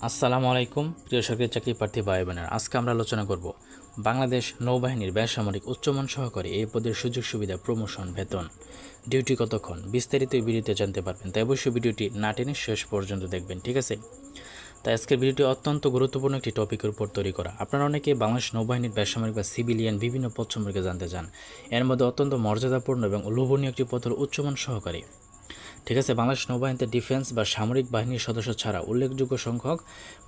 আসসালামু আলাইকুম প্রিয় সরকারি চাকরি প্রার্থী ভাই বোনেরা, আজকে আমরা আলোচনা করব বাংলাদেশ নৌবাহিনীর বেসামরিক উচ্চমান সহকারী এই পদের সুযোগ সুবিধা, প্রমোশন, বেতন, ডিউটি কতক্ষণ, বিস্তারিত এই ভিডিওতে জানতে পারবেন। তাই অবশ্যই ভিডিওটি না টেনে শেষ পর্যন্ত দেখবেন, ঠিক আছে? তাই আজকের ভিডিওটি অত্যন্ত গুরুত্বপূর্ণ একটি টপিকের উপর তৈরি করা। আপনারা অনেকে বাংলাদেশ নৌবাহিনীর বেসামরিক বা সিভিলিয়ান বিভিন্ন পদ সম্পর্কে জানতে চান। এর মধ্যে অত্যন্ত মর্যাদাপূর্ণ এবং লোভনীয় একটি পদ হল উচ্চমান সহকারী, ঠিক আছে? বাংলাদেশ নৌবাহিনীতে ডিফেন্স বা সামরিক বাহিনীর সদস্য ছাড়া উল্লেখযোগ্য সংখ্যক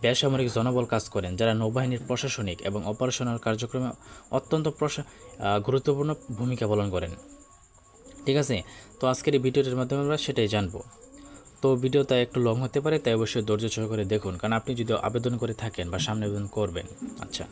বেসামরিক জনবল কাজ করেন, যারা নৌবাহিনীর প্রশাসনিক এবং অপারেশনাল কার্যক্রমে অত্যন্ত গুরুত্বপূর্ণ ভূমিকা পালন করেন, ঠিক আছে? তো আজকের এই ভিডিওটির মাধ্যমে আমরা সেটাই জানবো। তো ভিডিওটা একটু লং হতে পারে, তাই অবশ্যই ধৈর্য সহকারে দেখুন, কারণ আপনি যদি আবেদন করে থাকেন বা সামনে আবেদন করবেন। আচ্ছা,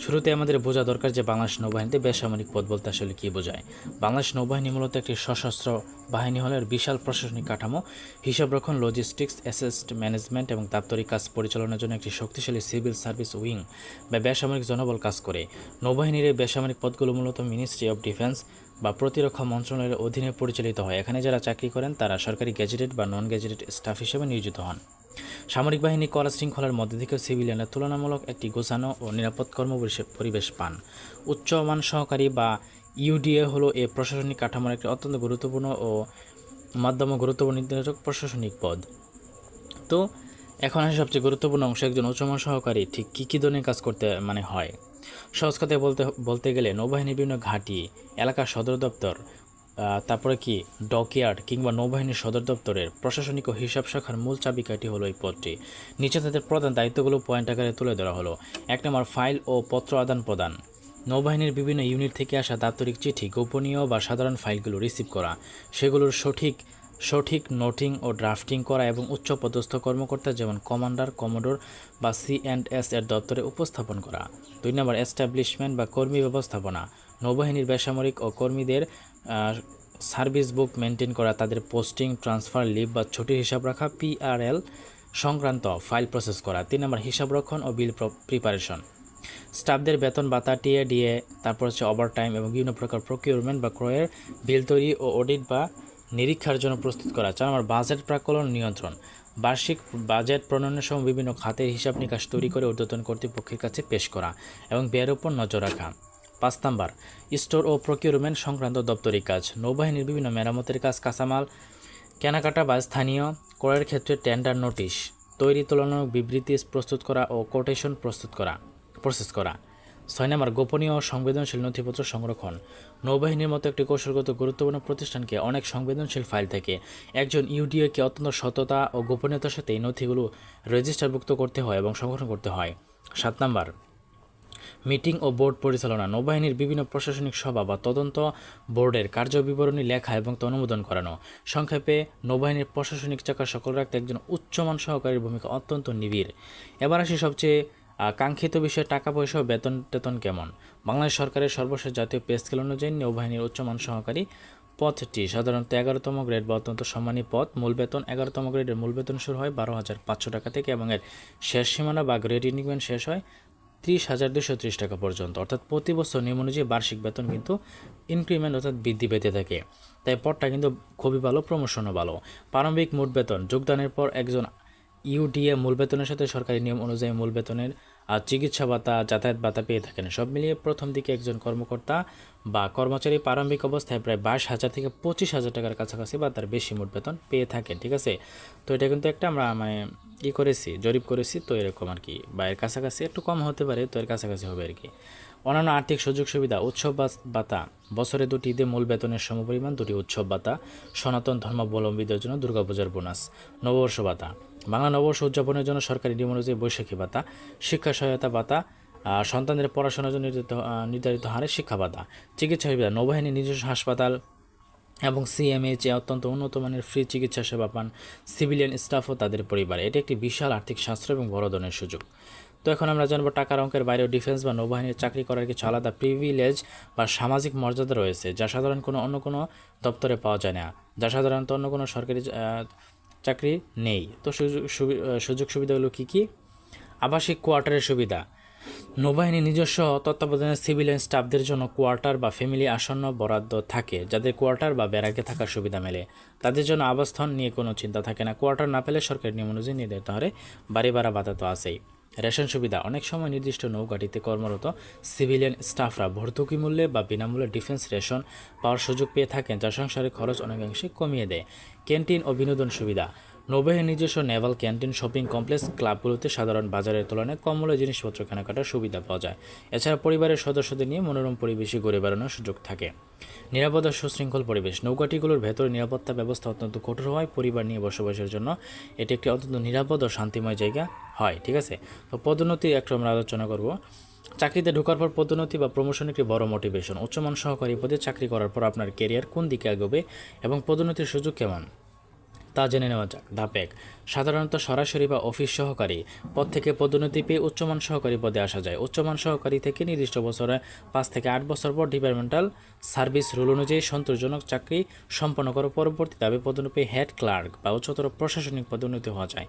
শুরুতে আমাদের বোঝা দরকার যে বাংলাদেশ নৌবাহিনীতে বেসামরিক পদ বলতে আসলে কী বোঝায়। বাংলাদেশ নৌবাহিনী মূলত একটি সশস্ত্র বাহিনী হলে বিশাল প্রশাসনিক কাঠামো, হিসাবরক্ষণ, লজিস্টিক্স, অ্যাসেট ম্যানেজমেন্ট এবং দাপ্তরিক কাজ পরিচালনার জন্য একটি শক্তিশালী সিভিল সার্ভিস উইং বা বেসামরিক জনবল কাজ করে। নৌবাহিনীর এই বেসামরিক পদগুলো মূলত মিনিস্ট্রি অফ ডিফেন্স বা প্রতিরক্ষা মন্ত্রণালয়ের অধীনে পরিচালিত হয়। এখানে যারা চাকরি করেন তারা সরকারি গ্যাজেটেড বা নন গ্যাজেটেড স্টাফ হিসেবে নিয়োজিত হন। সামরিক বাহিনী কলা শৃঙ্খলার মধ্যে থেকে সিভিলিয়ানরা তুলনামূলক একটি গোছানো ও নিরাপদ পরিবেশ পান। উচ্চমান সহকারী বা ইউডিএ হলো এই প্রশাসনিক কাঠামোর একটি অত্যন্ত গুরুত্বপূর্ণ ও মাধ্যম গুরুত্বপূর্ণ নির্ধারক প্রশাসনিক পদ। তো এখন আসে সবচেয়ে গুরুত্বপূর্ণ অংশ, একজন উচ্চমান সহকারী ঠিক কী ধরনের কাজ করতে হয়। সহজ কথায় বলতে গেলে নৌবাহিনীর বিভিন্ন ঘাঁটি, এলাকার সদর দপ্তর, তারপরে কি ডকইয়ার্ড কিংবা নৌবাহিনীর সদর দপ্তরের প্রশাসনিক ও হিসাব শাখার মূল চাবিকাঠি হলো এই পদটি। নিচে তাদের প্রধান দায়িত্বগুলো পয়েন্ট আকারে তুলে ধরা হলো। 1 নম্বর, ফাইল ও পত্র আদান প্রদান। নৌবাহিনীর বিভিন্ন ইউনিট থেকে আসা দাপ্তরিক চিঠি, গোপনীয় বা সাধারণ ফাইলগুলো রিসিভ করা, সেগুলোর সঠিক নোটিং ও ড্রাফটিং করা এবং উচ্চপদস্থ কর্মকর্তা যেমন কমান্ডার, কমোডোর বা C&S এর দপ্তরে উপস্থাপন করা। 2 নম্বর, এস্টাবলিশমেন্ট বা কর্মী ব্যবস্থাপনা। নৌবাহিনীর বেসামরিক ও কর্মীদের সার্ভিস বুক মেনটেন করা, তাদের পোস্টিং, ট্রান্সফার, লিভ বা ছুটির হিসাব রাখা, PRL সংক্রান্ত ফাইল প্রসেস করা। 3 নম্বর, হিসাবরক্ষণ ও বিল প্রিপারেশন। স্টাফদের বেতন ভাতা, টিএ, তারপর হচ্ছে ওভারটাইম এবং বিভিন্ন প্রকার প্রকিউরমেন্ট বা ক্রয়ের বিল তৈরি ও অডিট বা নিরীক্ষার জন্য প্রস্তুত করা। 4 নম্বর, বাজেট প্রাক্কলন নিয়ন্ত্রণ। বার্ষিক বাজেট প্রণয়নের সময় বিভিন্ন খাতের হিসাব নিকাশ তৈরি করে ঊর্ধ্বতন কর্তৃপক্ষের কাছে পেশ করা এবং ব্যয়ের উপর নজর রাখা। 5 নম্বর, স্টোর ও প্রকিউরমেন্ট সংক্রান্ত দপ্তরিক কাজ। নৌবাহিনীর বিভিন্ন মেরামতের কাজ, কাঁচামাল কেনাকাটা বা স্থানীয় ক্রয়ের ক্ষেত্রে টেন্ডার নোটিশ তৈরি, তুলনামূলক বিবৃতি প্রস্তুত করা ও কোটেশন প্রসেস করা। 6 নম্বর, গোপনীয় ও সংবেদনশীল নথিপত্র সংরক্ষণ। নৌবাহিনীর মতো একটি কৌশলগত গুরুত্বপূর্ণ প্রতিষ্ঠানকে অনেক সংবেদনশীল ফাইল থেকে একজন ইউডিওকে অত্যন্ত সততা ও গোপনীয়তার সাথে এই নথিগুলো রেজিস্টারভুক্ত করতে হয় এবং সংরক্ষণ করতে হয়। 7 নম্বর, মিটিং ও বোর্ড পরিচালনা। নৌবাহিনীর বিভিন্ন প্রশাসনিক সভা বা তদন্ত বোর্ডের কার্যবিবরণী লেখা এবং অনুমোদন করানো। সংক্ষেপে নৌবাহিনীর প্রশাসনিক চাকা সকল রাখতে একজন উচ্চমান সহকারীর ভূমিকা অত্যন্ত নিবিড়। এবার আসি সবচেয়ে কাঙ্ক্ষিত বিষয়, টাকা পয়সা ও বেতন কেমন। বাংলাদেশ সরকারের সর্বশেষ জাতীয় পে স্কেল অনুযায়ী নৌবাহিনীর উচ্চমান সহকারী পদটি সাধারণত 11তম গ্রেড বা অত্যন্ত সম্মানী পদ। মূল বেতন 11তম গ্রেডের মূল বেতন শুরু হয় 12,500 টাকা থেকে এবং এর শেষ সীমানা বা গ্রেড ইনক্রিমেন্ট শেষ হয় 30,230 টাকা পর্যন্ত। অর্থাৎ প্রতি বছর নিয়ম অনুযায়ী বার্ষিক বেতন কিন্তু ইনক্রিমেন্ট অর্থাৎ বৃদ্ধি পেতে থাকে। তাই পদটা কিন্তু খুবই ভালো, প্রমোশনও ভালো। প্রারম্ভিক মোট বেতন যোগদানের পর একজন ইউডিএ মূল বেতনের সাথে সরকারি নিয়ম অনুযায়ী মূল বেতনের চিকিৎসা ভাতা, যাতায়াত ভাতা পেয়ে থাকেন। সব মিলিয়ে প্রথম দিকে একজন কর্মকর্তা বা কর্মচারী প্রারম্ভিক অবস্থায় প্রায় 22,000 থেকে 25,000 টাকার কাছাকাছি বা তার বেশি মোট বেতন পেয়ে থাকেন, ঠিক আছে? তো এটা কিন্তু একটা আমরা জরিপ করেছি, তো এরকম আর কি, বা এর কাছাকাছি একটু কম হতে পারে, তো এর কাছাকাছি হবে আর কি। অন্যান্য আর্থিক সুযোগ সুবিধা, উৎসব ভাতা, বছরে 2টি ঈদে মূল বেতনের সমপরিমাণ 2টি উৎসব ভাতা, সনাতন ধর্মাবলম্বীদের জন্য দুর্গাপূজার বোনাস, নববর্ষ ভাতা, বাংলা নববর্ষ উদযাপনের জন্য সরকারি নিয়ম অনুযায়ী বৈশাখী ভাতা, শিক্ষা সহায়তা ভাতা, সন্তানদের পড়াশোনার জন্য নির্ধারিত হারে শিক্ষা ভাতা, চিকিৎসা সুবিধা। নৌবাহিনীর নিজস্ব হাসপাতাল এবং CMH অত্যন্ত উন্নত মানের ফ্রি চিকিৎসা সেবা পান সিভিলিয়ান স্টাফ ও তাদের পরিবার। এটি একটি বিশাল আর্থিক সাশ্রয় এবং বড় ধরনের সুযোগ। তো এখন আমরা জানবো টাকার অঙ্কের বাইরেও ডিফেন্স বা নৌবাহিনীর চাকরি করার কিছু আলাদা প্রিভিলেজ বা সামাজিক মর্যাদা রয়েছে, যা সাধারণ অন্য কোনো দপ্তরে পাওয়া যায় না, যা সাধারণত অন্য কোনো সরকারি চাকরি নেই। তো সুযোগ সুবিধাগুলো কী কী? আবাসিক কোয়ার্টারের সুবিধা। নৌবাহিনীর নিজস্ব তত্ত্বাবধানের সিভিলিয়ান স্টাফদের জন্য কোয়ার্টার বা ফ্যামিলি আসন্ন বরাদ্দ থাকে, যাদের কোয়ার্টার বা ব্যারাকে থাকার সুবিধা মেলে। তাদের জন্য আবাসস্থল নিয়ে কোনো চিন্তা থাকে না। কোয়ার্টার না পেলে সরকারি নিয়ম অনুযায়ী নির্ধারিত হারে বাড়ি ভাড়া বাধা তো আছেই। রেশন সুবিধা, অনেক সময় নির্দিষ্ট নৌঘাটিতে কর্মরত সিভিলিয়ান স্টাফরা ভর্তুকি মূল্যে বা বিনামূল্যে ডিফেন্স রেশন পাওয়ার সুযোগ পেয়ে থাকেন, যা সংসারের খরচ অনেকাংশে কমিয়ে দেয়। ক্যান্টিন ও বিনোদন সুবিধা, নৌবাহিনীর নিজস্ব নেভাল ক্যান্টিন, শপিং কমপ্লেক্স, ক্লাবগুলোতে সাধারণ বাজারের তুলনায় কম মূল্যে জিনিসপত্র কেনাকাটার সুবিধা পাওয়া যায়। এছাড়া পরিবারের সদস্যদের নিয়ে মনোরম পরিবেশে ঘুরে বেড়ানোর সুযোগ থাকে। নিরাপদ ও সুশৃঙ্খল পরিবেশ, নৌঘাটিগুলোর ভেতরে নিরাপত্তা ব্যবস্থা অত্যন্ত কঠোর হওয়ায় পরিবার নিয়ে বসবাসের জন্য এটি একটি অত্যন্ত নিরাপদ ও শান্তিময় জায়গা হয়। ঠিক আছে, তো পদোন্নতি একটু আমরা আলোচনা করব। চাকরিতে ঢোকার পর পদোন্নতি বা প্রমোশন একটি বড় মোটিভেশন। উচ্চমান সহকারী পদে চাকরি করার পর আপনার ক্যারিয়ার কোন দিকে এগোবে এবং পদোন্নতির সুযোগ কেমন তা জেনে নেওয়া যাক। ধাপ 1, সাধারণত সরাসরি বা অফিস সহকারী পদ থেকে পদোন্নতি পেয়ে উচ্চমান সহকারী পদে আসা যায়। উচ্চমান সহকারী থেকে নির্দিষ্ট বছরে 5 থেকে 8 বছর পর ডিপার্টমেন্টাল সার্ভিস রুল অনুযায়ী সন্তোষজনক চাকরি সম্পন্ন করার পরবর্তী ধাপে পদোন্নতি পেয়ে হেড ক্লার্ক বা উচ্চতর প্রশাসনিক পদোন্নতি হওয়া যায়।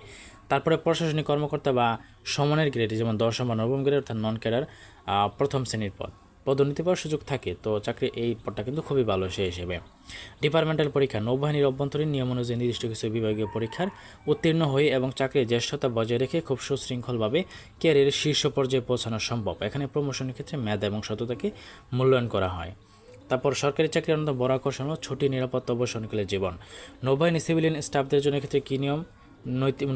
তারপরে প্রশাসনিক কর্মকর্তা বা সমানের গ্রেড, যেমন 10ম বা 9ম গ্রেড অর্থাৎ নন ক্যাডার প্রথম শ্রেণীর পদ পদোন্নতি পাওয়ার সুযোগ থাকে। তো চাকরি এই পদটা কিন্তু খুবই ভালো সে হিসেবে। ডিপার্টমেন্টাল পরীক্ষা, নৌবাহিনীর অভ্যন্তরীণ নিয়ম অনুযায়ী নির্দিষ্ট কিছু বিভাগীয় পরীক্ষার উত্তীর্ণ হয়ে এবং চাকরির জ্যেষ্ঠতা বজায় রেখে খুব সুশৃঙ্খলভাবে ক্যারিয়ারের শীর্ষ পর্যায়ে পৌঁছানো সম্ভব। এখানে প্রমোশনের ক্ষেত্রে মেধা এবং সততাকে মূল্যায়ন করা হয়। তারপর সরকারি চাকরির অন্যতম বড় আকর্ষণ হল ছুটি, নিরাপত্তা, অবসরকালীন জীবন। নৌবাহিনী সিভিলিয়ান স্টাফদের জন্য ক্ষেত্রে কী নিয়ম?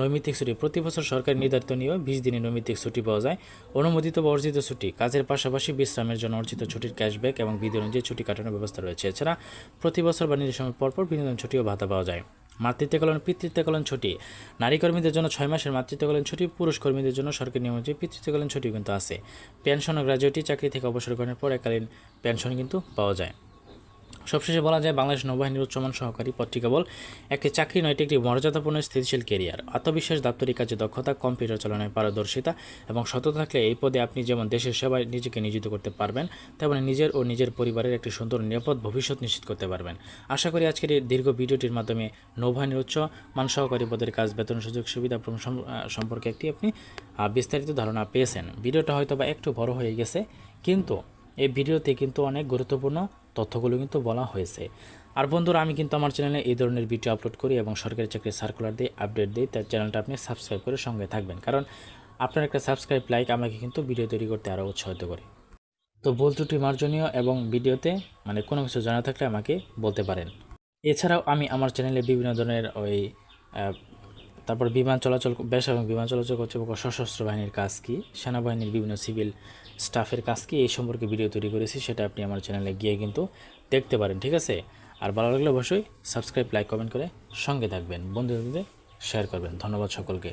নৈমিত্তিক ছুটি, প্রতি বছর সরকারি নির্ধারিত নিয়মে 20 দিনের নৈমিত্তিক ছুটি পাওয়া যায়। অনুমোদিত বা অর্জিত ছুটি, কাজের পাশাপাশি বিশ্রামের জন্য অর্জিত ছুটির ক্যাশব্যাক এবং বিধি অনুযায়ী ছুটি কাটানোর ব্যবস্থা রয়েছে। এছাড়া প্রতি বছর বা নির্দিষ্ট সময় পরপর বিনোদন ছুটি ও ভাতা পাওয়া যায়। মাতৃত্বকালীন পিতৃত্বকালীন ছুটি, নারী কর্মীদের জন্য 6 মাসের মাতৃত্বকালীন ছুটি, পুরুষ কর্মীদের জন্য সরকারি নিয়ম অনুযায়ী পিতৃত্বকালীন ছুটি কিন্তু আছে। পেনশন ও গ্র্যাজুইটি, চাকরি থেকে অবসর গ্রহণের পর এককালীন পেনশন কিন্তু পাওয়া যায়। সবশেষে বলা যায়, বাংলাদেশ নৌবাহিনীর উচ্চমান সহকারী পদটি কেবল একটি চাকরি নয়, এটি একটি মর্যাদাপূর্ণ স্থিতিশীল ক্যারিয়ার। আত্মবিশ্বাস, দাপ্তরিক কাজে দক্ষতা, কম্পিউটার চালনায় পারদর্শিতা এবং সততা থাকলে এই পদে আপনি যেমন দেশের সেবায় নিজেকে নিয়োজিত করতে পারবেন, তেমনি নিজের ও নিজের পরিবারের একটি সুন্দর নিরাপদ ভবিষ্যৎ নিশ্চিত করতে পারবেন। আশা করি আজকের এই দীর্ঘ ভিডিওটির মাধ্যমে নৌবাহিনীর উচ্চ মান সহকারী পদের কাজ, বেতন, সুযোগ সুবিধা সম্পর্কে একটি আপনি বিস্তারিত ধারণা পেয়েছেন। ভিডিওটা হয়তো বা একটু বড় হয়ে গেছে, কিন্তু এই ভিডিওতে কিন্তু অনেক গুরুত্বপূর্ণ তথ্যগুলো কিন্তু বলা হয়েছে। আর বন্ধুরা, আমি কিন্তু আমার চ্যানেলে এই ধরনের ভিডিও আপলোড করি এবং সরকারি চাকরির সার্কুলার দিই, আপডেট দিই। তার চ্যানেলটা আপনি সাবস্ক্রাইব করে সঙ্গে থাকবেন, কারণ আপনার একটা সাবস্ক্রাইব, লাইক আমাকে কিন্তু ভিডিও তৈরি করতে আরও উৎসাহিত করে। তো ভুল ত্রুটি মার্জনীয় এবং ভিডিওতে কোনো কিছু জানা থাকলে আমাকে বলতে পারেন। এছাড়াও আমি আমার চ্যানেলে বিভিন্ন ধরনের তারপর বিমান চলাচল, বেসামরিক বিমান চলাচল কর্তৃপক্ষ, সশস্ত্র বাহিনীর কাজ কী, সেনাবাহিনীর বিভিন্ন সিভিল স্টাফের কাজ কী, এই সম্পর্কে ভিডিও তৈরি করেছি, সেটা আপনি আমার চ্যানেলে গিয়ে কিন্তু দেখতে পারেন। ঠিক আছে, আর ভালো লাগলে অবশ্যই সাবস্ক্রাইব, লাইক, কমেন্ট করে সঙ্গে থাকবেন, বন্ধুদের শেয়ার করবেন। ধন্যবাদ সকলকে।